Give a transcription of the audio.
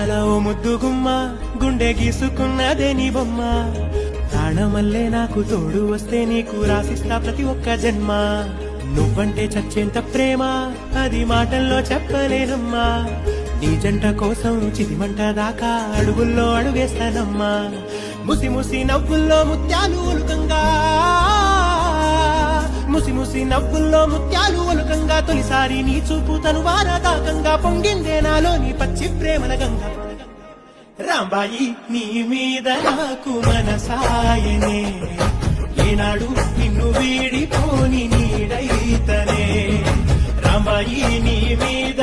అందాల ఓ ముద్దు గుమ్మ గుండె గీసుకున్నదే నీ బొమ్మ ప్రాణమల్లే నాకు తోడు వస్తే నీకు రాసిస్తా ప్రతి ఒక్క జన్మ నువ్వంటే చచ్చేంత ప్రేమ అది మాటల్లో చెప్పలేనమ్మా నీ జంట కోసం చితిమంట దాకా అడుగుల్లో అడుగేస్తానమ్మా ముసి ముసి నవ్వుల్లో ముత్యాలు ఒలుకంగా ముసి ముసి నవ్వుల్లో ముత్యాలు ఒలుకంగా తొలిసారి నీ చూపు తను వారదాకంగా పొంగిందే నాలో నీ పచ్చి ప్రేమల గంగా రాంబాయి నీ మీద నాకు మనసాయనే ఏనాడు నిన్ను వీడిపోని నీడైతనే రాంబాయి నీ మీద